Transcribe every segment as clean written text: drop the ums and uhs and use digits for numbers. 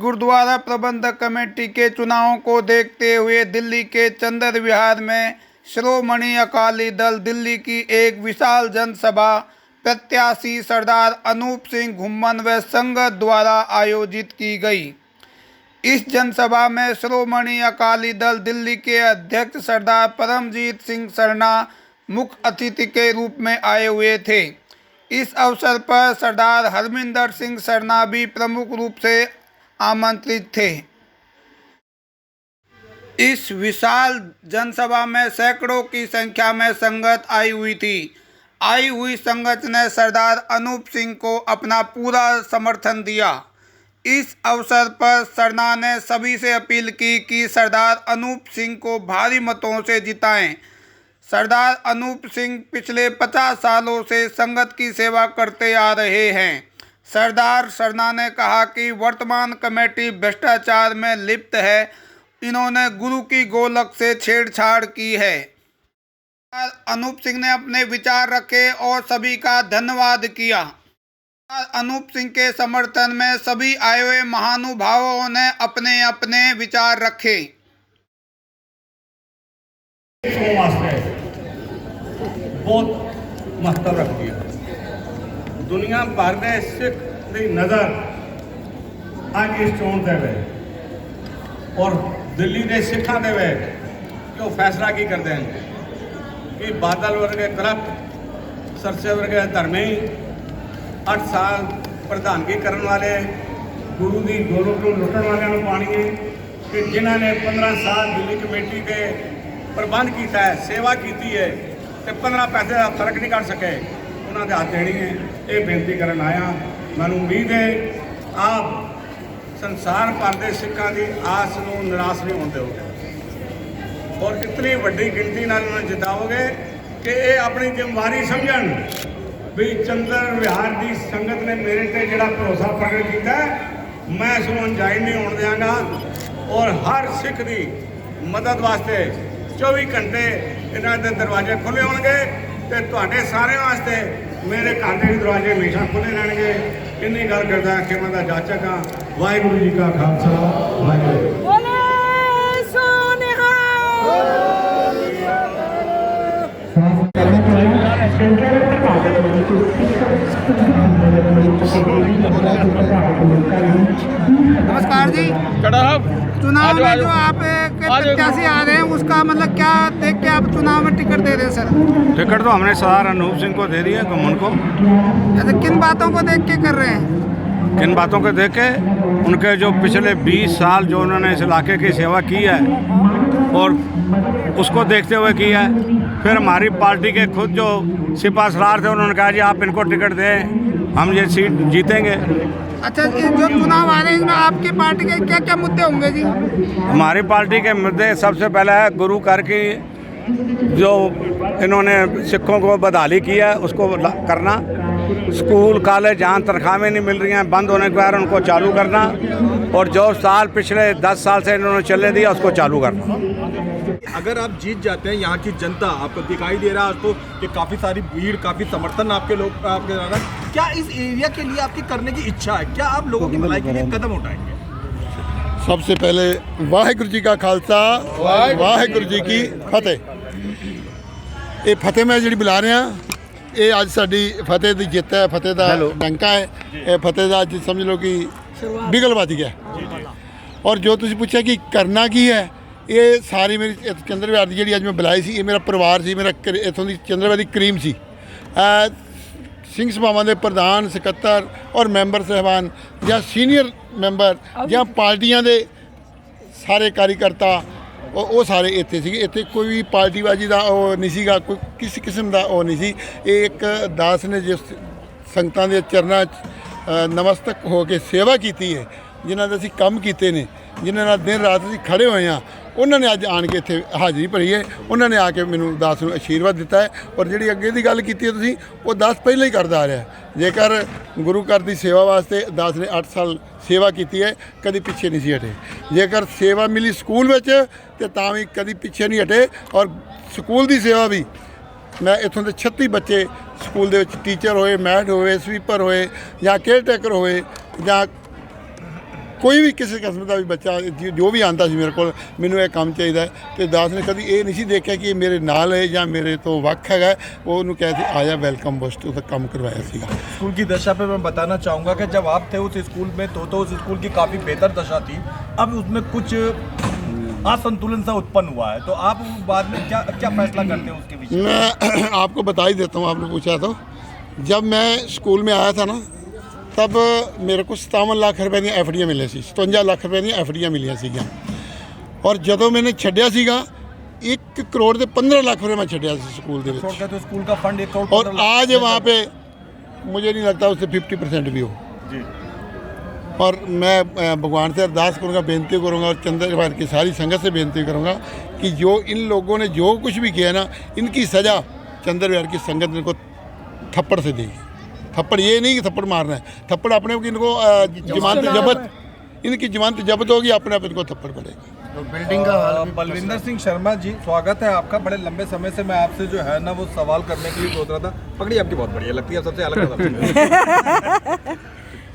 गुरुद्वारा प्रबंधक कमेटी के चुनावों को देखते हुए दिल्ली के चंदर विहार में श्रोमणी अकाली दल दिल्ली की एक विशाल जनसभा प्रत्याशी सरदार अनूप सिंह घुम्मन व संगत द्वारा आयोजित की गई। इस जनसभा में श्रोमणी अकाली दल दिल्ली के अध्यक्ष सरदार परमजीत सिंह सरना मुख्य अतिथि के रूप में आए हुए थे। इस अवसर पर सरदार हरमिंदर सिंह सरना भी प्रमुख रूप से आमंत्रित थे। इस विशाल जनसभा में सैकड़ों की संख्या में संगत आई हुई थी। आई हुई संगत ने सरदार अनूप सिंह को अपना पूरा समर्थन दिया। इस अवसर पर सरना ने सभी से अपील की कि सरदार अनूप सिंह को भारी मतों से जिताएं। सरदार अनूप सिंह पिछले 50 सालों से संगत की सेवा करते आ रहे हैं। सरदार सरना ने कहा कि वर्तमान कमेटी भ्रष्टाचार में लिप्त है। इन्होंने गुरु की गोलक से छेड़छाड़ की है। सरदार अनूप सिंह ने अपने विचार रखे और सभी का धन्यवाद किया। सरदार अनूप सिंह के समर्थन में सभी आए हुए महानुभावों ने अपने अपने विचार रखे। बहुत महत्व रखती है। दुनिया भर में सिख की नज़र अज इस चोन दे वे और दिल्ली के सिखा दे वे कि फैसला की करते हैं कि बादल वर्गे करप्ट सरसे वर्गे धर्मी 8 साल प्रधानगी करने वाले गुरु की गोलक को लुटन वाले पानी है कि जिन्होंने 15 साल दिल्ली कमेटी के प्रबंध किया है, सेवा की है, तो 15 पैसे का फर्क नहीं कर सके, उन्होंने हाथ देनी है। ये बेनती करन आया। मैं उम्मीद है आप संसार भर के सिखों की आस को निराश नहीं होते हो और इतनी वड्डी गिनती नाल जिताओगे कि ये अपनी जिम्मेवारी समझन भी चंदर विहार की संगत ने मेरे से जोड़ा भरोसा प्रगट किया मैं इसको अनजाइन नहीं होने देंगा और हर सिख की मदद वास्ते 24 घंटे इन्हों के दरवाजे खुले होंगे तो तुहाडे सारे वास्ते मेरे घर के दरवाजे हमेशा खुले रहेंगे। इन्नी गल करदा कि मैं जाचक हाँ। वाहिगुरू जी का खालसा वाहिगुरू। नमस्कार जी। चुनाव में जो आप प्रत्याशी आ रहे हैं उसका मतलब क्या देख के आप चुनाव में टिकट दे रहे हैं सर? टिकट तो हमने सरदार अनूप सिंह को दे दी है, घुम्मन को। अच्छा, किन बातों को देख के कर रहे हैं? किन बातों को देख के? उनके जो पिछले 20 साल जो उन्होंने इस इलाके की सेवा की है और उसको देखते हुए की है। फिर हमारी पार्टी के खुद जो सिपा सलार थे उन्होंने कहा जी आप इनको टिकट दें, हम ये सीट जीतेंगे। अच्छा, जो चुनाव आ रहे हैं इसमें आपकी पार्टी के क्या क्या मुद्दे होंगे जी? हमारी पार्टी के मुद्दे सबसे पहले है गुरु कर की जो इन्होंने सिखों को बदहाली की है उसको करना। स्कूल कॉलेज जहाँ तनख्वाहें नहीं मिल रही हैं बंद होने के बाद उनको चालू करना और जो साल पिछले 10 साल से इन्होंने चलने दिया उसको चालू करना। अगर आप जीत जाते हैं, यहाँ की जनता आपको दिखाई दे रहा है आपको कि काफ़ी सारी भीड़, काफ़ी समर्थन आपके लोग आपके ज़्यादा, क्या इस एरिया के लिए आपकी करने की इच्छा है? क्या आप लोगों की भलाई के लिए कदम उठाएंगे? सबसे पहले वाहिगुरू जी का खालसा वाहिगुरू जी की फतेह। ये फतेह मैं जी बुला रहा ये अज साड़ी फतेह की जित है, फतेह का डंका है। ये फतेह का अज समझ लो कि बिगल बज गया। और जो तुम पूछा कि करना की है, ये सारी मेरी चंदर विहार की जी अज मैं बुलाई सी, ये मेरा परिवार सी, मेरा इतों की चंदर विहार की करीम सी। सिंह सभावां के प्रधान सकत्तर और मैंबर साहबान या सीनियर मैंबर या पार्टियां के सारे कार्यकर्ता वो सारे इत्थे सी। इत्थे कोई भी पार्टीबाजी का वो नहीं सीगा, कोई किसी किस्म का वो नहीं सी। एक दास ने जिस संगतां दे चरनां नमस्तक हो के सेवा की है, जिन्हां दे असीं काम कीते ने, जिन्हां नाल दिन रात असीं खड़े होए हाँ, उन्होंने अज आन के इत्थे हाज़री भरी है। उन्होंने आके मैनू दास नूं आशीर्वाद दिता है और जिहड़ी अगे की गल कीती है तुसीं वो दास पहले ही करता आ रहा है। जेकर गुरु घर की सेवा वास्ते दास ने 8 साल सेवा की है, कभी पीछे नहीं सी हटे। जेकर सेवा मिली स्कूल में तो तां भी कभी पीछे नहीं हटे। और स्कूल की सेवा भी मैं इत्थों के 36 बच्चे स्कूल दे विच टीचर होए, मैड होए, स्वीपर होए या केयर टेकर होए या ਕੋਈ ਵੀ ਕਿਸੇ ਕਿਸਮ ਦਾ ਵੀ ਬੱਚਾ ਜੋ ਵੀ ਆਉਂਦਾ ਸੀ ਮੇਰੇ ਕੋਲ, ਮੈਨੂੰ ਇਹ ਕੰਮ ਚਾਹੀਦਾ ਹੈ, ਤੇ ਦਾਸ ਨੇ ਕਦੀ ਇਹ ਨਹੀਂ ਸੀ ਦੇਖਿਆ ਕਿ ਇਹ ਮੇਰੇ ਨਾਲ ਹੈ ਜਾਂ ਮੇਰੇ ਤੋਂ ਵੱਖ ਹੈਗਾ, ਉਹ ਉਹਨੂੰ ਕਹਿ ਸੀ ਆਇਆ वैलकम बस तो तक काम करवाया सीगा। स्कूल की दशा पे मैं बताना चाहूँगा कि जब आप थे उस स्कूल में तो उस स्कूल की काफ़ी बेहतर दशा थी, अब उसमें कुछ असंतुलन सा उत्पन्न हुआ है, तो आप बाद में क्या क्या फैसला करते हैं उसके विषय? मैं आपको बता ही देता हूँ, आपने पूछा तो जब मैं स्कूल में आया था ना, तब मेरे को 57 लाख रुपए दी एफडियाँ मिली सी, 57 लाख रुपए दी एफडियाँ मिलियाँ सीगियाँ, और जदों मैंने छड्डिया सीगा 1 करोड़ के 15 लाख रुपए मैं छड्डिया सी स्कूल दे विच, तो स्कूल का फंड 1 करोड़, और आज वहाँ पे मुझे नहीं लगता उससे 50% भी हो जी। और मैं भगवान से अरदास करूँगा, बेनती करूँगा, और चंद्रवार की सारी संगत से बेनती करूँगा कि जो इन लोगों ने जो कुछ भी किया ना, इनकी सज़ा चंद्रवार की संगत इनको थप्पड़ से देगी। थप्पड़ ये नहीं कि थप्पड़ मारना है, थप्पड़ अपने को इनको जमानत जब्त, इनकी जमानत जब्त होगी, अपने आप इनको थप्पड़ पड़ेगा। तो बिल्डिंग का बलविंदर सिंह शर्मा जी, स्वागत है आपका। बड़े लंबे समय से मैं आपसे जो है ना वो सवाल करने के लिए सोच रहा था। पकड़ी आपकी बहुत बढ़िया लगती है, सबसे अलग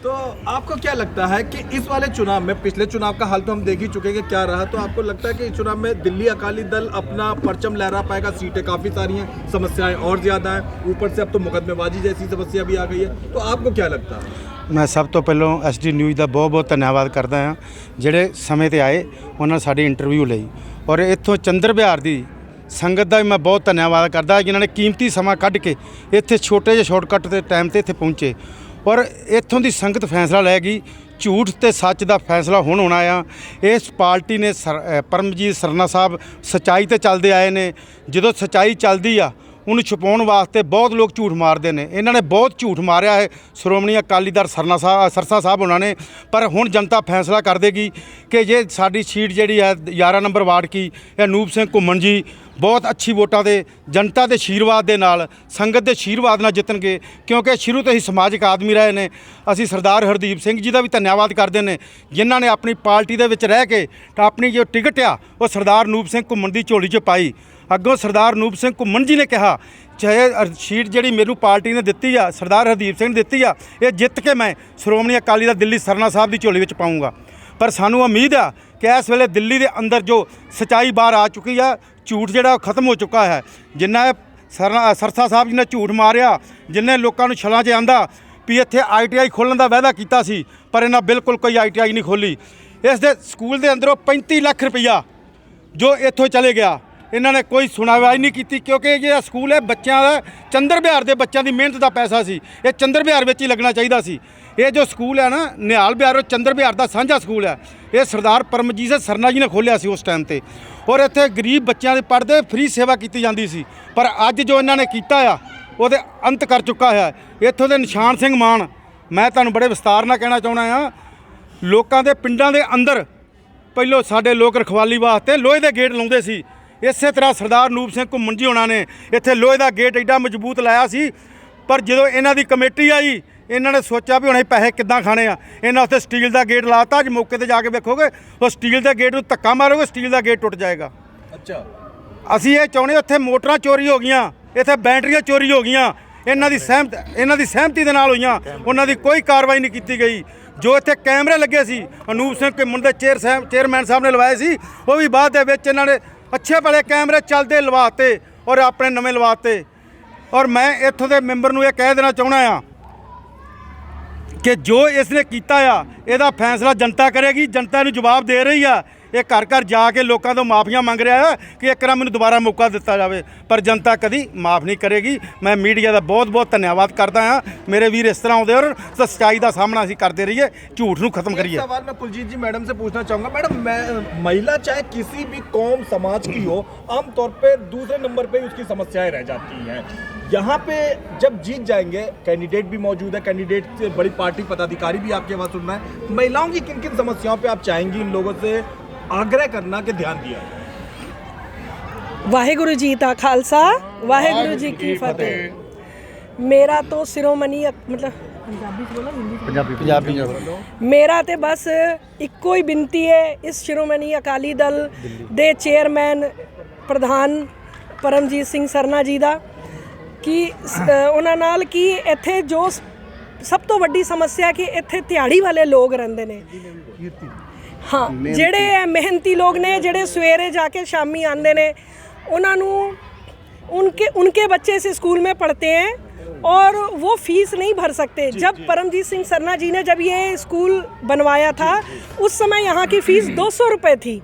तो आपको क्या लगता है कि इस वाले चुनाव में, पिछले चुनाव का हाल तो हम देख ही चुके हैं क्या रहा, तो आपको लगता है कि इस चुनाव में दिल्ली अकाली दल अपना परचम लहरा पाएगा? सीटें काफ़ी सारी हैं, समस्याएं और ज़्यादा हैं, ऊपर से अब तो मुकदमेबाजी जैसी समस्या भी आ गई है, तो आपको क्या लगता है? मैं सब तो पहलों SD न्यूज़ का बहुत बहुत धन्यवाद करता हाँ, ਜਿਹੜੇ समय ਤੇ ਆਏ ਉਹਨਾਂ ਸਾਡੀ ਇੰਟਰਵਿਊ ਲਈ, ਔਰ ਇੱਥੋਂ ਚੰਦਰ ਬਿਹਾਰ ਦੀ ਸੰਗਤ ਦਾ ਵੀ ਮੈਂ ਬਹੁਤ ਧੰਨਵਾਦ ਕਰਦਾ ਜਿਨ੍ਹਾਂ ਨੇ ਕੀਮਤੀ ਸਮਾਂ ਕੱਢ ਕੇ ਇੱਥੇ ਛੋਟੇ ਜਿਹੇ ਸ਼ਾਰਟਕਟ ਦੇ ਟਾਈਮ ਤੇ ਇੱਥੇ ਪਹੁੰਚੇ, ਔਰ ਇੱਥੋਂ ਦੀ ਸੰਗਤ ਫੈਸਲਾ ਲੈ ਗਈ। ਝੂਠ ਤੇ ਸੱਚ ਦਾ ਫੈਸਲਾ ਹੁਣ ਹੋਣਾ ਆ। ਇਸ ਪਾਰਟੀ ਨੇ ਪਰਮਜੀਤ ਸਰਨਾ ਸਾਹਿਬ ਸੱਚਾਈ ਤੇ ਚੱਲਦੇ ਆਏ ਨੇ, ਜਦੋਂ ਸੱਚਾਈ ਚੱਲਦੀ ਆ ਉਹਨੂੰ ਛੁਪਾਉਣ ਵਾਸਤੇ ਬਹੁਤ ਲੋਕ ਝੂਠ ਮਾਰਦੇ ਨੇ। ਇਹਨਾਂ ਨੇ ਬਹੁਤ ਝੂਠ ਮਾਰਿਆ ਹੈ ਸ਼੍ਰੋਮਣੀ ਅਕਾਲੀ ਦਲ ਸਰਸਾ ਸਾਹਿਬ ਉਹਨਾਂ ਨੇ, ਪਰ ਹੁਣ ਜਨਤਾ ਫੈਸਲਾ ਕਰ ਦੇਗੀ ਕਿ ਜੇ ਸਾਡੀ ਸੀਟ ਜਿਹੜੀ ਹੈ 11 ਨੰਬਰ ਵਾਰਡ ਕੀ ਇਹ ਅਨੂਪ ਸਿੰਘ ਘੁੰਮਣ ਜੀ ਬਹੁਤ ਅੱਛੀ ਵੋਟਾਂ ਦੇ ਜਨਤਾ ਦੇ ਆਸ਼ੀਰਵਾਦ ਦੇ ਨਾਲ, ਸੰਗਤ ਦੇ ਆਸ਼ੀਰਵਾਦ ਨਾਲ ਜਿੱਤਣਗੇ, ਕਿਉਂਕਿ ਸ਼ੁਰੂ ਤੋਂ ਹੀ ਸਮਾਜਿਕ ਆਦਮੀ ਰਹੇ ਨੇ। ਅਸੀਂ ਸਰਦਾਰ ਹਰਦੀਪ ਸਿੰਘ ਜੀ ਦਾ ਵੀ ਧੰਨਵਾਦ ਕਰਦੇ ਨੇ ਜਿਨ੍ਹਾਂ ਨੇ ਆਪਣੀ ਪਾਰਟੀ ਦੇ ਵਿੱਚ ਰਹਿ ਕੇ ਆਪਣੀ ਜੋ ਟਿਕਟ ਆ ਉਹ ਸਰਦਾਰ ਅਨੂਪ ਸਿੰਘ ਘੁੰਮਣ ਦੀ ਝੋਲੀ 'ਚ ਪਾਈ। ਅੱਗੋਂ ਸਰਦਾਰ ਅਨੂਪ ਸਿੰਘ ਘੁੰਮਣ ਜੀ ਨੇ ਕਿਹਾ ਚਾਹੇ ਸੀਟ ਜਿਹੜੀ ਮੈਨੂੰ ਪਾਰਟੀ ਨੇ ਦਿੱਤੀ ਆ, ਸਰਦਾਰ ਹਰਦੀਪ ਸਿੰਘ ਨੇ ਦਿੱਤੀ ਆ, ਇਹ ਜਿੱਤ ਕੇ ਮੈਂ ਸ਼੍ਰੋਮਣੀ ਅਕਾਲੀ ਦਲ ਦਿੱਲੀ ਸਰਨਾ ਸਾਹਿਬ ਦੀ ਝੋਲੀ ਵਿੱਚ ਪਾਊਂਗਾ। ਪਰ ਸਾਨੂੰ ਉਮੀਦ ਆ ਕਿ ਇਸ ਵੇਲੇ ਦਿੱਲੀ ਦੇ ਅੰਦਰ ਜੋ ਸੱਚਾਈ ਬਾਹਰ ਆ ਚੁੱਕੀ ਆ, ਝੂਠ ਜਿਹੜਾ ਉਹ ਖਤਮ ਹੋ ਚੁੱਕਾ ਹੈ। ਜਿੰਨਾ ਸਰਸਾ ਸਾਹਿਬ ਜੀ ਨੇ ਝੂਠ ਮਾਰਿਆ, ਜਿੰਨੇ ਲੋਕਾਂ ਨੂੰ ਛਲਾਂ 'ਚ ਆਂਦਾ ਵੀ ਇੱਥੇ ITI ਖੋਲ੍ਹਣ ਦਾ ਵਾਅਦਾ ਕੀਤਾ ਸੀ, ਪਰ ਇਹਨਾਂ ਬਿਲਕੁਲ ਕੋਈ ITI ਨਹੀਂ ਖੋਲ੍ਹੀ। ਇਸ ਦੇ ਸਕੂਲ ਦੇ ਅੰਦਰੋਂ 35 ਲੱਖ ਰੁਪਈਆ ਜੋ ਇੱਥੋਂ ਚਲੇ ਗਿਆ, ਇਹਨਾਂ ਨੇ ਕੋਈ ਸੁਣਵਾਈ ਨਹੀਂ ਕੀਤੀ, ਕਿਉਂਕਿ ਇਹ ਜਿਹੜਾ ਸਕੂਲ ਹੈ ਬੱਚਿਆਂ ਦਾ, ਚੰਦਰ ਬਿਹਾਰ ਦੇ ਬੱਚਿਆਂ ਦੀ ਮਿਹਨਤ ਦਾ ਪੈਸਾ ਸੀ, ਇਹ ਚੰਦਰ ਬਿਹਾਰ ਵਿੱਚ ਹੀ ਲੱਗਣਾ ਚਾਹੀਦਾ ਸੀ। ਇਹ ਜੋ ਸਕੂਲ ਹੈ ਨਾ ਨਿਹਾਲ ਬਿਹਾਰ, ਉਹ ਚੰਦਰ ਬਿਹਾਰ ਦਾ ਸਾਂਝਾ ਸਕੂਲ ਹੈ। ਇਹ ਸਰਦਾਰ ਪਰਮਜੀਤ ਸਰਨਾ ਜੀ ਨੇ ਖੋਲ੍ਹਿਆ ਸੀ ਉਸ ਟਾਈਮ 'ਤੇ, ਔਰ ਇੱਥੇ ਗਰੀਬ ਬੱਚਿਆਂ ਦੇ ਪੜ੍ਹਦੇ ਫ੍ਰੀ ਸੇਵਾ ਕੀਤੀ ਜਾਂਦੀ ਸੀ। ਪਰ ਅੱਜ ਜੋ ਇਹਨਾਂ ਨੇ ਕੀਤਾ ਆ ਉਹਦੇ ਅੰਤ ਕਰ ਚੁੱਕਾ ਹੈ। ਇੱਥੋਂ ਦੇ ਨਿਸ਼ਾਨ ਸਿੰਘ ਮਾਨ, ਮੈਂ ਤੁਹਾਨੂੰ ਬੜੇ ਵਿਸਤਾਰ ਨਾਲ ਕਹਿਣਾ ਚਾਹੁੰਦਾ ਹਾਂ, ਲੋਕਾਂ ਦੇ ਪਿੰਡਾਂ ਦੇ ਅੰਦਰ ਪਹਿਲੋਂ ਸਾਡੇ ਲੋਕ ਰਖਵਾਲੀ ਵਾਸਤੇ ਲੋਹੇ ਦੇ ਗੇਟ ਲਾਉਂਦੇ ਸੀ। ਇਸੇ ਤਰ੍ਹਾਂ ਸਰਦਾਰ ਅਨੂਪ ਸਿੰਘ ਘੁੰਮਣ ਜੀ ਹੋਣਾ ਨੇ ਇੱਥੇ ਲੋਹੇ ਦਾ ਗੇਟ ਐਡਾ ਮਜ਼ਬੂਤ ਲਾਇਆ ਸੀ, ਪਰ ਜਦੋਂ ਇਹਨਾਂ ਦੀ ਕਮੇਟੀ ਆਈ ਇਹਨਾਂ ਨੇ ਸੋਚਿਆ ਵੀ ਹੁਣ ਇਹ ਪੈਸੇ ਕਿੱਦਾਂ ਖਾਣੇ ਆ, ਇਹਨਾਂ ਉੱਤੇ ਸਟੀਲ ਦਾ ਗੇਟ ਲਾਤਾ। ਅੱਜ ਮੌਕੇ ਤੇ ਜਾ ਕੇ ਵੇਖੋਗੇ ਉਹ ਸਟੀਲ ਦੇ ਗੇਟ ਨੂੰ ਧੱਕਾ ਮਾਰੋਗੇ, ਸਟੀਲ ਦਾ ਗੇਟ ਟੁੱਟ ਜਾਏਗਾ। ਅੱਛਾ, ਅਸੀਂ ਇਹ ਚਾਹੁੰਦੇ ਉੱਥੇ ਮੋਟਰਾਂ ਚੋਰੀ ਹੋ ਗਈਆਂ, ਇੱਥੇ ਬੈਟਰੀਆਂ ਚੋਰੀ ਹੋ ਗਈਆਂ, ਇਹਨਾਂ ਦੀ ਸਹਿਮਤੀ ਦੇ ਨਾਲ ਹੋਈਆਂ, ਉਹਨਾਂ ਦੀ ਕੋਈ ਕਾਰਵਾਈ ਨਹੀਂ ਕੀਤੀ ਗਈ। ਜੋ ਇੱਥੇ ਕੈਮਰੇ ਲੱਗੇ ਸੀ ਅਨੂਪ ਸਿੰਘ ਘੁੰਮਣ ਦੇ ਚੇਅਰਮੈਨ ਸਾਹਿਬ ਨੇ ਲਵਾਏ ਸੀ, ਉਹ ਵੀ ਬਾਅਦ ਦੇ ਵਿੱਚ ਇਹਨਾਂ ਨੇ ਅੱਛੇ ਭਲੇ ਕੈਮਰੇ ਚੱਲਦੇ ਲਵਾਤੇ ਔਰ ਆਪਣੇ ਨਵੇਂ ਲਵਾਤੇ। ਔਰ ਮੈਂ ਇੱਥੋਂ ਦੇ ਮੈਂਬਰ ਨੂੰ ਇਹ ਕਹਿ ਦੇਣਾ ਚਾਹੁੰਦਾ ਆ ਕਿ ਜੋ ਇਸ ਨੇ ਕੀਤਾ ਆ ਇਹਦਾ ਫੈਸਲਾ ਜਨਤਾ ਕਰੇਗੀ। ਜਨਤਾ ਨੂੰ ਜਵਾਬ ਦੇ ਰਹੀ ਆ, ਇਹ ਘਰ ਘਰ ਜਾ ਕੇ ਲੋਕਾਂ ਤੋਂ ਮਾਫੀਆਂ ਮੰਗ ਰਿਹਾ ਹੈ ਕਿ ਇੱਕ ਵਾਰ ਮੈਨੂੰ ਦੁਬਾਰਾ ਮੌਕਾ ਦਿੱਤਾ ਜਾਵੇ, ਪਰ ਜਨਤਾ ਕਦੀ ਮਾਫ ਨਹੀਂ ਕਰੇਗੀ। ਮੈਂ ਮੀਡੀਆ ਦਾ ਬਹੁਤ ਬਹੁਤ ਧੰਨਵਾਦ ਕਰਦਾ ਹਾਂ। ਮੇਰੇ ਵੀਰ ਇਸ ਤਰ੍ਹਾਂ ਆਉਂਦੇ ਔਰ ਸੱਚਾਈ ਦਾ ਸਾਹਮਣਾ ਅਸੀਂ ਕਰਦੇ रहिए, झूठ ਨੂੰ खत्म करिए। सवाल मैं कुलजीत जी मैडम से पूछना चाहूँगा। मैडम, मैं महिला चाहे किसी भी कौम समाज की हो, आमतौर पे दूसरे नंबर पे उसकी समस्याएं रह जाती हैं। यहाँ पे जब जीत जाएंगे, कैंडिडेट भी मौजूद है, कैंडिडेट से बड़ी पार्टी पदाधिकारी भी आपकी आवाज़ सुन रहे हैं, महिलाओं की किन किन समस्याओं पे आप चाहेंगी इन लोगों से आग्रह करना कि ध्यान दिया जाए? वाहेगुरु जी का खालसा, वाहेगुरु जी की फतेह। मेरा तो शिरोमणि मतलब पंजाबी मेरा तो बस इक्को ही बिनती है इस शिरोमणि अकाली दल दे चेयरमैन प्रधान परमजीत सिंह सरना जी का कि उन्हां नाल कि इत्थे जो ਸਭ ਤੋਂ ਵੱਡੀ ਸਮੱਸਿਆ ਕਿ ਇੱਥੇ ਦਿਹਾੜੀ ਵਾਲੇ ਲੋਕ ਰਹਿੰਦੇ ਨੇ। ਹਾਂ, ਜਿਹੜੇ ਮਿਹਨਤੀ ਲੋਕ ਨੇ, ਜਿਹੜੇ ਸਵੇਰੇ ਜਾ ਕੇ शामी आते ने, उन्होंने उनके बच्चे इस स्कूल में पढ़ते हैं और वो फीस नहीं भर सकते। जब परमजीत सिंह सरना जी ने जब ये स्कूल बनवाया था उस समय यहाँ की फ़ीस 200 रुपये थी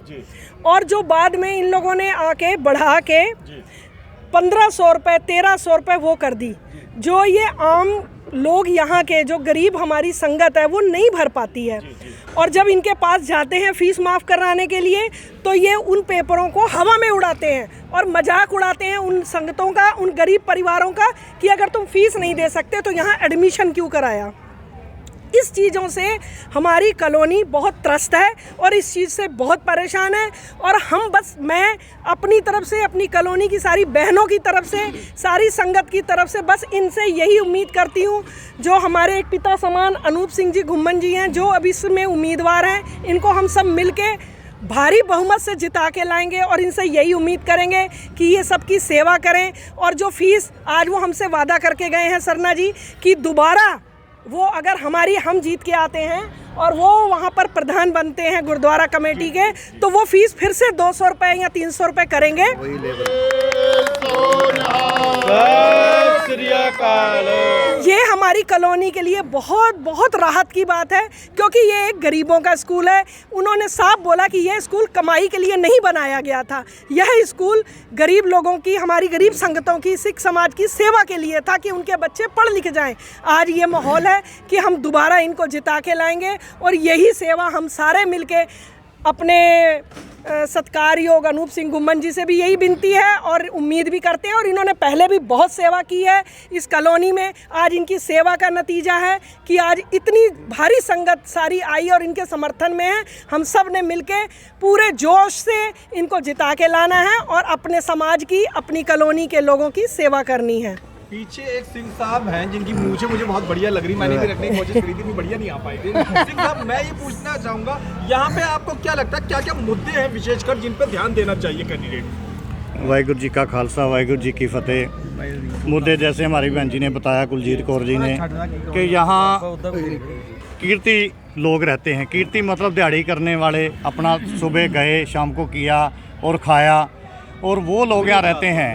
और जो बाद में इन लोगों ने आके बढ़ा के 1500 रुपये 1300 रुपये वो कर दी, जो ये आम लोग यहाँ के जो गरीब हमारी संगत है वो नहीं भर पाती है। और जब इनके पास जाते हैं फ़ीस माफ़ कराने के लिए तो ये उन पेपरों को हवा में उड़ाते हैं और मजाक उड़ाते हैं उन संगतों का, उन गरीब परिवारों का कि अगर तुम फ़ीस नहीं दे सकते तो यहाँ एडमिशन क्यों कराया। इस चीज़ों से हमारी कॉलोनी बहुत त्रस्त है और इस चीज़ से बहुत परेशान है। और हम बस, मैं अपनी तरफ से, अपनी कॉलोनी की सारी बहनों की तरफ से, सारी संगत की तरफ से बस इनसे यही उम्मीद करती हूँ, जो हमारे एक पिता समान अनूप सिंह जी घुम्मन जी हैं, जो अब इसमें उम्मीदवार हैं, इनको हम सब मिल के भारी बहुमत से जिता के लाएंगे और इनसे यही उम्मीद करेंगे कि ये सबकी सेवा करें। और जो फीस आज वो हमसे वादा करके गए हैं सरना जी कि दोबारा वो अगर हम जीत के आते हैं और वो वहाँ पर प्रधान बनते हैं गुरुद्वारा कमेटी के, तो वो फीस फिर से 200 रुपये या 300 रुपये करेंगे। ये हमारी कॉलोनी के लिए बहुत बहुत राहत की बात है, क्योंकि ये एक गरीबों का स्कूल है। उन्होंने साफ बोला कि यह स्कूल कमाई के लिए नहीं बनाया गया था, यह स्कूल गरीब लोगों की, हमारी गरीब संगतों की, सिख समाज की सेवा के लिए था कि उनके बच्चे पढ़ लिख जाएं। आज ये माहौल है कि हम दोबारा इनको जिता के लाएंगे और यही सेवा हम सारे मिलके अपने सत्कार योग अनूप सिंह घुम्मन जी से भी यही विनती है और उम्मीद भी करते हैं। और इन्होंने पहले भी बहुत सेवा की है इस कॉलोनी में। आज इनकी सेवा का नतीजा है कि आज इतनी भारी संगत सारी आई और इनके समर्थन में है। हम सब ने मिलके पूरे जोश से इनको जिता के लाना है और अपने समाज की, अपनी कॉलोनी के लोगों की सेवा करनी है। पीछे एक सिंह साहब हैं जिनकी मूछें मुझे बहुत बढ़िया लग रही, मैंने भी रखने की कोशिश करी थी, भी बढ़िया नहीं आ पाई थी। सिंह साहब, मैं ये पूछना चाहूँगा, यहाँ पे आपको क्या लगता है, क्या क्या मुद्दे हैं विशेषकर जिन पर ध्यान देना चाहिए कैंडिडेट? वाहिगुरू जी का खालसा, वाहिगुरू जी की फतेह। मुद्दे जैसे हमारी बहन जी ने बताया, कुलजीत कौर जी ने, कि यहाँ कीर्ति लोग रहते हैं। कीर्ति मतलब दिहाड़ी करने वाले, अपना सुबह गए शाम को किया और खाया, और वो लोग यहाँ रहते हैं।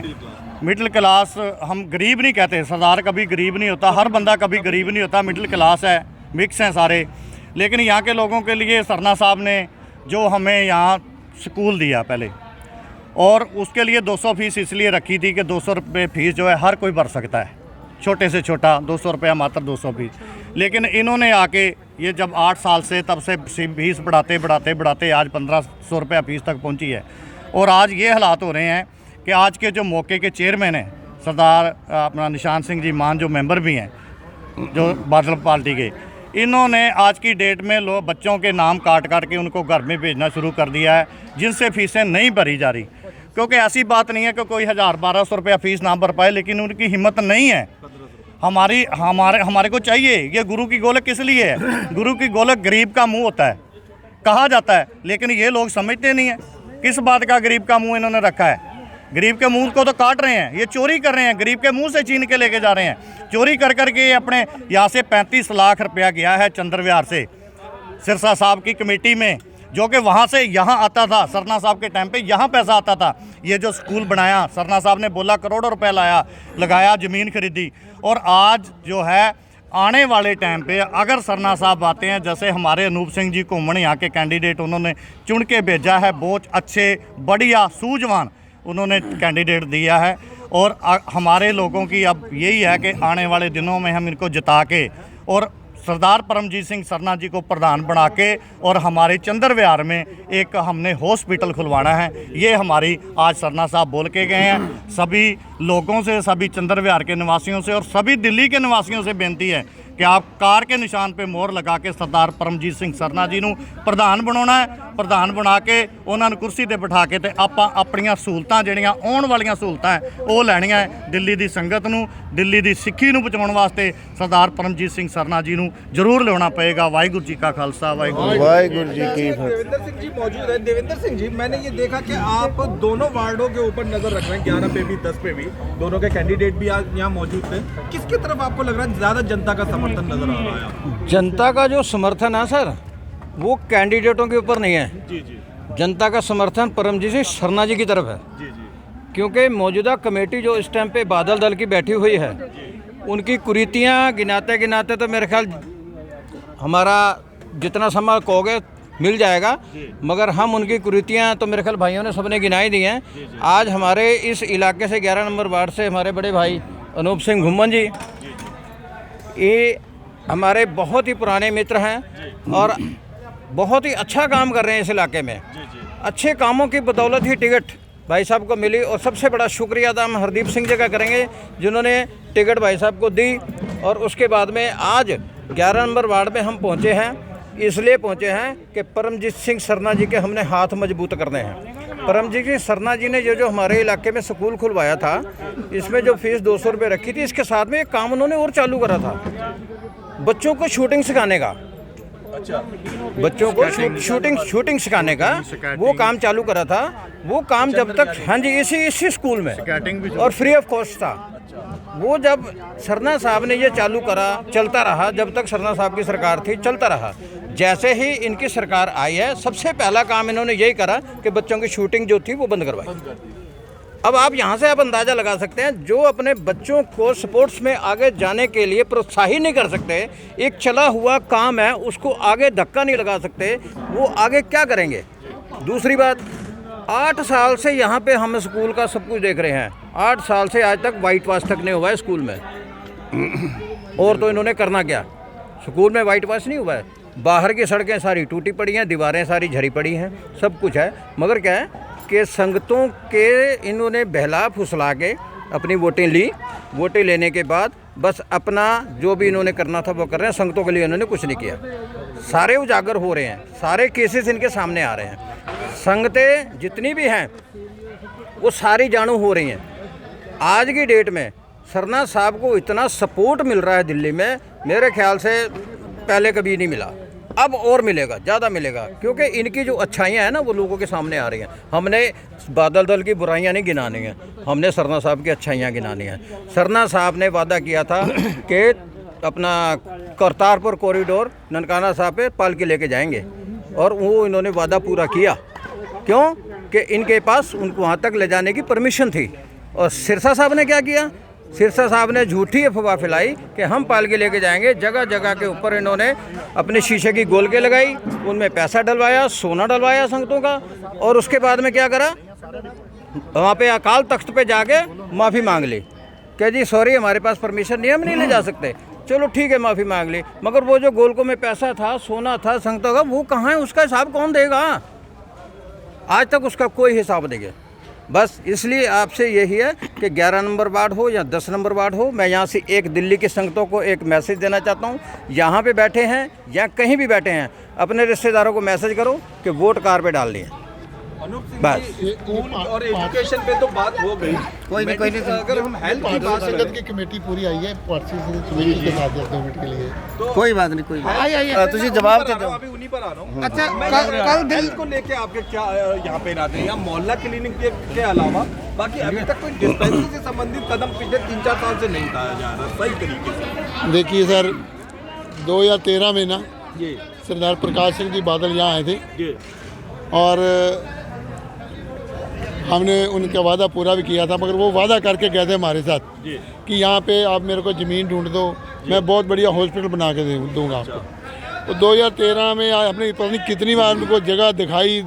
मिडिल क्लास, हम गरीब नहीं कहते, सरदार कभी गरीब नहीं होता, हर बंदा कभी गरीब नहीं होता, मिडिल क्लास है, मिक्स हैं सारे। लेकिन यहाँ के लोगों के लिए सरना साहब ने जो हमें यहाँ स्कूल दिया पहले, और उसके लिए 200 फीस इसलिए रखी थी कि 200 रुपये फ़ीस जो है हर कोई भर सकता है, छोटे से छोटा 200 रुपया मात्र 200 फीस। लेकिन इन्होंने आके ये जब 8 साल से, तब से फीस बढ़ाते बढ़ाते बढ़ाते आज 1500 रुपया फीस तक पहुंची है। और आज ये हालात हो रहे हैं कि आज के जो मौके के चेयरमैन हैं सरदार अपना निशान सिंह जी मान, जो मेंबर भी हैं जो बादल पार्टी के, इन्होंने आज की डेट में लोग बच्चों के नाम काट काट के उनको घर में भेजना शुरू कर दिया है, जिनसे फ़ीसें नहीं भरी जा रही। क्योंकि ऐसी बात नहीं है कि कोई 1000-1200 रुपया फ़ीस ना भर पाए, लेकिन उनकी हिम्मत नहीं है। हमारे को चाहिए। ये गुरु की गोलक किस लिए है? गुरु की गोलक गरीब का मुंह होता है, कहा जाता है, लेकिन ये लोग समझते नहीं है किस बात का गरीब का मुंह इन्होंने रखा है। गरीब के मुंह को तो काट रहे हैं, ये चोरी कर रहे हैं, गरीब के मुंह से छीन के लेके जा रहे हैं। चोरी कर करके अपने यहाँ से 35 लाख रुपया गया है चंद्रविहार से सिरसा साहब की कमेटी में, जो कि वहाँ से यहाँ आता था। सरना साहब के टाइम पे यहाँ पैसा आता था। ये जो स्कूल बनाया, सरना साहब ने बोला करोड़ों रुपया लगाया, ज़मीन खरीदी। और आज जो है आने वाले टाइम पे अगर सरना साहब आते हैं, जैसे हमारे अनूप सिंह जी घुम्मन यहाँ के कैंडिडेट उन्होंने चुन के भेजा है, बहुत अच्छे बढ़िया सूझवान उन्होंने कैंडिडेट दिया है। और हमारे लोगों की अब यही है कि आने वाले दिनों में हम इनको जिता के और सरदार परमजीत सिंह सरना जी को प्रधान बना के और हमारे चंद्रविहार में एक हमने हॉस्पिटल खुलवाना है। ये हमारी आज सरना साहब बोल के गए हैं। सभी लोगों से, सभी चंद्रविहार के निवासियों से और सभी दिल्ली के निवासियों से बेनती है कि आप कार के निशान पे मोहर लगा के सरदार परमजीत सिंह सरना जी ਨੂੰ ਪ੍ਰਧਾਨ ਬਣਾਉਣਾ ਹੈ। ਪ੍ਰਧਾਨ ਬਣਾ ਕੇ ਉਹਨਾਂ ਨੂੰ ਕੁਰਸੀ ਤੇ ਬਿਠਾ ਕੇ ਤੇ ਆਪਾਂ ਆਪਣੀਆਂ ਸਹੂਲਤਾਂ ਜਿਹੜੀਆਂ ਆਉਣ ਵਾਲੀਆਂ ਸਹੂਲਤਾਂ ਉਹ ਲੈਣੀਆਂ ਦਿੱਲੀ ਦੀ ਸੰਗਤ ਨੂੰ, ਦਿੱਲੀ ਦੀ ਸਿੱਖੀ ਨੂੰ ਬਚਾਉਣ ਵਾਸਤੇ ਸਰਦਾਰ परमजीत सिंह सरना जी ਨੂੰ ਜ਼ਰੂਰ ਲਿਆਉਣਾ ਪਏਗਾ। ਵਾਹਿਗੁਰੂ ਜੀ ਕਾ ਖਾਲਸਾ, ਵਾਹਿਗੁਰੂ ਜੀ ਕੀ फतेह। देवेंद्र सिंह जी मौजूद है। देवेंद्र सिंह जी, मैंने ये देखा कि आप दोनों वार्डों के ऊपर नजर रख रहे हैं, 11 पे भी 10 पे भी, दोनों के कैंडिडेट भी आज यहाँ मौजूद थे। किसकी तरफ आपको लग रहा है ज़्यादा जनता का समर्थन नजर आ रहा है आपको? जनता का जो समर्थन है सर, वो कैंडिडेटों के ऊपर नहीं है। जी जी जनता का समर्थन परमजीत सिंह सरना जी की तरफ है, जी जी क्योंकि मौजूदा कमेटी जो इस टाइम पे बादल दल की बैठी हुई है, उनकी कुरीतियाँ गिनाते गिनाते तो मेरे ख्याल हमारा जितना समय कहोगे मिल जाएगा, मगर हम उनकी कुरीतियाँ तो मेरे ख्याल भाइयों ने सबने गिनाई दी हैं। आज हमारे इस इलाके से 11 नंबर वार्ड से हमारे बड़े भाई अनूप सिंह घुम्मन जी, ये हमारे बहुत ही पुराने मित्र हैं और बहुत ही अच्छा काम कर रहे हैं इस इलाके में। अच्छे कामों की बदौलत ही टिकट भाई साहब को मिली और सबसे बड़ा शुक्रिया अदा हम हरदीप सिंह जी का करेंगे, जिन्होंने टिकट भाई साहब को दी। और उसके बाद में आज 11 नंबर वार्ड में हम पहुंचे हैं, इसलिए पहुंचे हैं कि परमजीत सिंह सरना जी के हमने हाथ मजबूत करने हैं। परमजीत सिंह सरना जी ने जो हमारे इलाके में स्कूल खुलवाया था, इसमें जो फीस 200 रुपये रखी थी, इसके साथ में एक काम उन्होंने और चालू करा था, बच्चों को शूटिंग सिखाने का। अच्छा, बच्चों को शूटिंग सिखाने का वो काम चालू करा था। वो काम जब तक, हाँ जी, इसी स्कूल में और फ्री ऑफ कॉस्ट था। वो जब सरना साहब ने ये चालू करा, चलता रहा, जब तक सरना साहब की सरकार थी चलता रहा। जैसे ही इनकी सरकार आई है, सबसे पहला काम इन्होंने यही करा कि बच्चों की शूटिंग जो थी वो बंद करवाई। अब आप यहाँ से आप अंदाज़ा लगा सकते हैं, जो अपने बच्चों को स्पोर्ट्स में आगे जाने के लिए प्रोत्साहित नहीं कर सकते, एक चला हुआ काम है उसको आगे धक्का नहीं लगा सकते, वो आगे क्या करेंगे। दूसरी बात, 8 साल से यहाँ पे हम स्कूल का सब कुछ देख रहे हैं। 8 साल से आज तक वाइट वाश तक नहीं हुआ है स्कूल में। और तो इन्होंने करना क्या, स्कूल में वाइट वाश नहीं हुआ है, बाहर की सड़कें सारी टूटी पड़ी हैं, दीवारें सारी झड़ी पड़ी हैं, सब कुछ है। मगर क्या है कि संगतों के इन्होंने बहला फुसला के अपनी वोटें ली। वोटें लेने के बाद बस अपना जो भी इन्होंने करना था वो कर रहे हैं, संगतों के लिए इन्होंने कुछ नहीं किया। सारे उजागर हो रहे हैं, सारे केसेस इनके सामने आ रहे हैं। संगतें जितनी भी हैं वो सारी जानू हो रही हैं। आज की डेट में सरना साहब को इतना सपोर्ट मिल रहा है दिल्ली में, मेरे ख्याल से पहले कभी नहीं मिला। अब और मिलेगा, ज़्यादा मिलेगा, क्योंकि इनकी जो अच्छाइयाँ हैं ना वो लोगों के सामने आ रही हैं। हमने बादल दल की बुराइयाँ नहीं गिनानी हैं, हमने सरना साहब की अच्छाइयाँ गिनानी हैं। सरना साहब ने वादा किया था कि अपना करतारपुर कॉरिडोर ननकाना साहब पे पालकी लेके जाएंगे, और वो इन्होंने वादा पूरा किया। क्यों कि इनके पास उनको वहाँ तक ले जाने की परमिशन थी। और सिरसा साहब ने क्या किया, सिरसा साहब ने झूठी अफवाह फैलाई कि हम पालकी लेके जाएंगे। जगह जगह के ऊपर इन्होंने अपने शीशे की गोलकें लगाई, उनमें पैसा डलवाया, सोना डलवाया संगतों का, और उसके बाद में क्या करा, वहाँ पे अकाल तख्त पे जाके माफ़ी मांग ली कि जी सॉरी हमारे पास परमिशन नहीं है, हम नहीं ले जा सकते। चलो ठीक है, माफ़ी मांग ली, मगर वो जो गोलकों में पैसा था, सोना था संगतों का, वो कहाँ है, उसका हिसाब कौन देगा। आज तक उसका कोई हिसाब नहीं है। बस इसलिए आपसे यही है कि 11 नंबर वार्ड हो या 10 नंबर वार्ड हो, मैं यहाँ से एक दिल्ली की संगतों को एक मैसेज देना चाहता हूँ। यहाँ पे बैठे हैं या कहीं भी बैठे हैं, अपने रिश्तेदारों को मैसेज करो कि वोट कार पे डाल दिए। बस स्कूल और एजुकेशन पे तो बात हो गई, कोई नहीं अगर हम हेल्थ की बात संगत की कमेटी पूरी आई है, पार्टी कमेटी के साथ 2 मिनट के लिए। तो कोई बात नहीं, कोई बात तुझे जवाब दे दो। अभी उन्हीं पर आ रहा हूँ। अच्छा, मैं कल दिल हेल्थ को लेके आपके क्या यहाँ पे इरादे हैं, या मोहल्ला क्लिनिक के अलावा बाकी अभी तक कोई डिस्पेंसरी से संबंधित कदम पिछले 3-4 साल से नहीं उठाया जा रहा सही तरीके से। देखिए सर, 2013 में ना जी सरदार प्रकाश सिंह जी बादल यहाँ आए थे, जी और हमने उनका वादा पूरा भी किया था, मगर वो वादा करके गए थे हमारे साथ जी कि यहाँ पे आप मेरे को ज़मीन ढूंढ दो, मैं बहुत बढ़िया हॉस्पिटल बना के दूँगा आपको। तो 2013 में अपनी पता नहीं कितनी बार उनको जगह दिखाई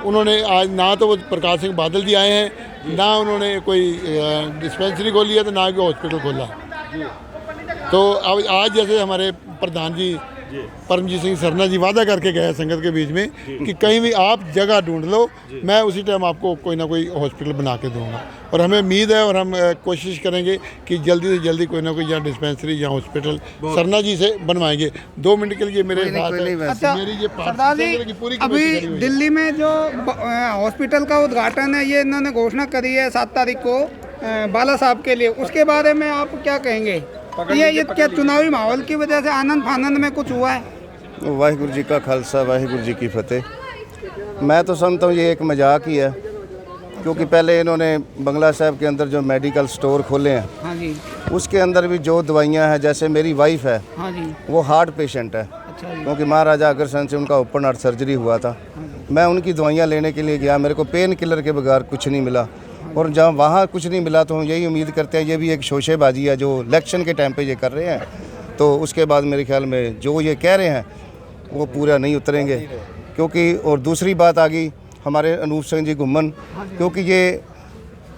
उन्होंने। आज ना तो वो प्रकाश सिंह बादल जी आए हैं, ना उन्होंने कोई डिस्पेंसरी खोली है, तो ना कोई हॉस्पिटल खोला। तो अब आज जैसे हमारे प्रधान जी परमजीत सिंह सरना जी वादा करके गए संगत के बीच में कि कहीं भी आप जगह ढूंढ लो, मैं उसी टाइम आपको कोई ना कोई हॉस्पिटल बना के दूंगा। और हमें उम्मीद है और हम कोशिश करेंगे कि जल्दी से जल्दी कोई ना कोई या डिस्पेंसरी या हॉस्पिटल सरना जी से बनवाएंगे। 2 मिनट के लिए मेरे साथ अच्छा, मेरी ये सरदार जी, पूरी अभी दिल्ली में जो हॉस्पिटल का उद्घाटन है, ये इन्होंने घोषणा करी है 7 तारीख को बाला साहब के लिए, उसके बारे में आप क्या कहेंगे? ये क्या चुनावी माहौल की वजह से आनंद फानंद में कुछ हुआ है? वाहिगुरु जी का खालसा वाहिगुरु जी की फतेह। मैं तो समझता हूँ ये एक मजाक ही है, क्योंकि पहले इन्होंने बंगला साहब के अंदर जो मेडिकल स्टोर खोले हैं, हाँ जी, उसके अंदर भी जो दवाइयाँ हैं, जैसे मेरी वाइफ है हाँ जी, वो हार्ट पेशेंट है, अच्छा जी, क्योंकि महाराजा अग्रसेन से उनका ओपन हार्ट सर्जरी हुआ था। मैं उनकी दवाइयाँ लेने के लिए गया, मेरे को पेन किलर के बगैर कुछ नहीं मिला, और जहाँ वहाँ कुछ नहीं मिला तो हम यही उम्मीद करते हैं ये भी एक शोशेबाजी है जो इलेक्शन के टाइम पे ये कर रहे हैं, तो उसके बाद मेरे ख्याल में जो ये कह रहे हैं वो पूरा नहीं उतरेंगे। क्योंकि और दूसरी बात आ गई हमारे अनूप सिंह जी घुम्मन, क्योंकि ये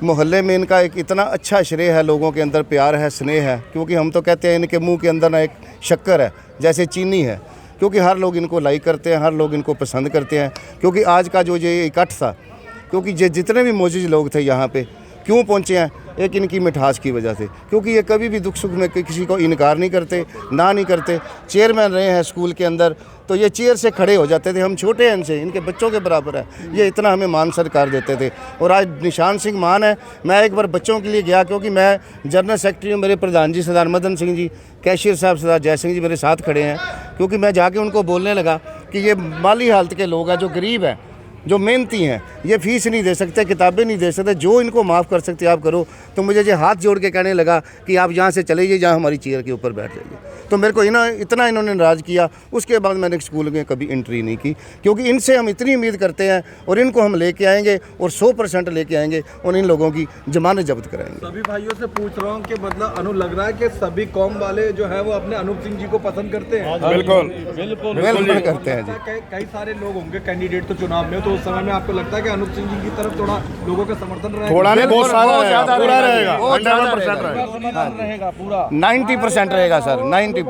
मोहल्ले में इनका एक इतना अच्छा श्रेय है, लोगों के अंदर प्यार है, स्नेह है, क्योंकि हम तो कहते हैं इनके मुंह के अंदर ना एक शक्कर है जैसे चीनी है, क्योंकि हर लोग इनको लाइक करते हैं, हर लोग इनको पसंद करते हैं। क्योंकि आज का जो ये इकट्ठ था, क्योंकि ये जितने भी मौजूद लोग थे यहाँ पे क्यों पहुँचे हैं, एक इनकी मिठास की वजह से, क्योंकि ये कभी भी दुख सुख में किसी को इनकार नहीं करते, ना नहीं करते। चेयरमैन रहे हैं स्कूल के अंदर, तो ये चेयर से खड़े हो जाते थे, हम छोटे हैं इनसे, इनके बच्चों के बराबर है, ये इतना हमें मान सत्कार देते थे। और आज निशान सिंह मान है, मैं एक बार बच्चों के लिए गया, क्योंकि मैं जनरल सेक्रेटरी हूँ, मेरे प्रधान जी सरदार मदन सिंह जी, कैशियर साहब सरदार जय सिंह जी मेरे साथ खड़े हैं, क्योंकि मैं जाके उनको बोलने लगा कि ये माली हालत के लोग हैं, जो गरीब हैं, जो मेहनती हैं, ये फीस नहीं दे सकते, किताबें नहीं दे सकते, जो इनको माफ़ कर सकते आप करो। तो मुझे ये हाथ जोड़ के कहने लगा कि आप यहाँ से चले जाइए, जहाँ हमारी चेयर के ऊपर बैठ जाइए। तो मेरे को इतना इन्होंने नाराज़ किया, उसके बाद मैंने स्कूल में कभी एंट्री नहीं की, क्योंकि इनसे हम इतनी उम्मीद करते हैं और इनको हम लेके आएंगे और 100% लेके आएंगे और इन लोगों की जमानत जब्त कराएंगे। सभी भाइयों से पूछ रहा हूँ कि मतलब अनु लग रहा है कि सभी कौम वाले जो है वो अपने अनूप सिंह जी को पसंद करते हैं। बिल्कुल करते हैं जी। कई सारे लोग होंगे कैंडिडेट तो चुनाव में, तो उस समय में आपको लगता है कि अनूप सिंह जी की तरफ थोड़ा लोगों का समर्थन रहेगा? थोड़ा नहीं, बहुत सारा पूरा रहेगा, 100% रहेगा पूरा 90% रहेगा सर, 90%।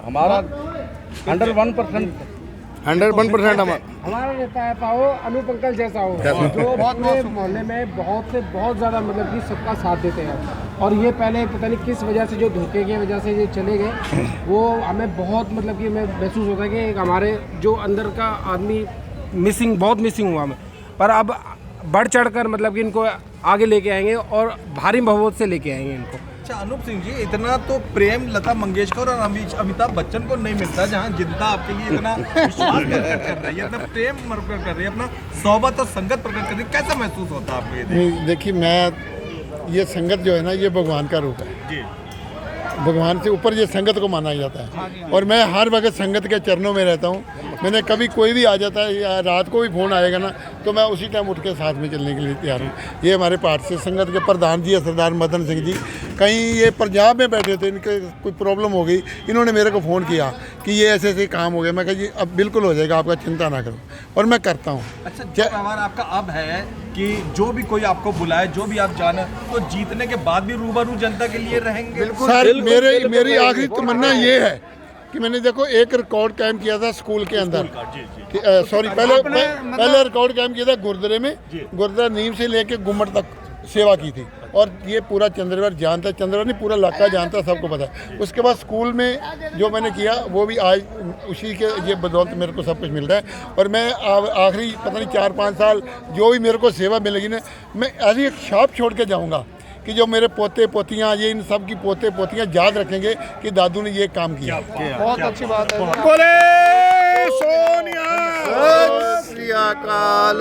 हमारा 101% हमारा रहता है पाओ अनूप अंकल जैसा हो, जो पूरे मोहल्ले में बहुत से बहुत ज़्यादा मतलब कि सबका साथ देते हैं। और ये पहले पता नहीं किस वजह से, जो धोखे की वजह से ये चले गए, वो हमें बहुत मतलब कि हमें महसूस होता है कि हमारे जो अंदर का आदमी बहुत मिसिंग हुआ हमें, पर अब बढ़ चढ़ कर मतलब कि इनको आगे लेके आएंगे और भारी बहुमत से लेके आएंगे इनको। अच्छा अनूप सिंह जी, इतना तो प्रेम लता मंगेशकर और अमिताभ बच्चन को नहीं मिलता, जहां जनता आपके लिए इतना विश्वास प्रकट कर रही है, इतना प्रेम प्रकट कर रही है, अपना सोबत और संगत प्रकट कर रही है, कैसा महसूस होता है आपको ये देख? देखिए, मैं ये संगत जो है ना, ये भगवान का रूप है जी। भगवान से ऊपर ये संगत को माना जाता है, और मैं हर वक्त संगत के चरणों में रहता हूँ। मैंने कभी कोई भी आ जाता है या रात को भी फ़ोन आएगा ना, तो मैं उसी टाइम उठ के साथ में चलने के लिए तैयार हूँ। ये हमारे पार्टी से संगत के प्रधान जी है सरदार मदन सिंह जी, कहीं ये पंजाब में बैठे थे, इनके कोई प्रॉब्लम हो गई, इन्होंने मेरे को फ़ोन किया कि ये ऐसे ऐसे काम हो गया। मैं कहा जी अब बिल्कुल हो जाएगा, आपका चिंता ना करो, और मैं करता हूँ। अच्छा, जो व्यवहार आपका अब है कि जो भी कोई आपको बुलाए, जो भी आप जाने, तो जीतने के बाद भी रूबरू जनता के लिए रहेंगे? सर, मेरी आखिरी तमन्ना ये है कि मैंने देखो एक रिकॉर्ड कायम किया था स्कूल के अंदर, सॉरी पहले रिकॉर्ड कायम किया था गुरुद्वारे में, गुरुद्वारा नीम से लेके गुम्मट तक सेवा की थी, और ये पूरा चंद्रवार जानता है, चंद्रवार नहीं पूरा इलाका जानता है, सबको पता है। उसके बाद स्कूल में जो मैंने किया वो भी आज उसी के ये बदौलत मेरे को सब कुछ मिल रहा है। और मैं आखिरी पता नहीं 4-5 साल जो भी मेरे को सेवा मिलेगी ना, मैं ऐसी एक छाप छोड़ के जाऊँगा कि जो मेरे पोते पोतियाँ, ये इन सब की पोते पोतियाँ याद रखेंगे कि दादू ने ये काम किया। बहुत अच्छी बात है। बोले सोनिया। सत श्री अकाल।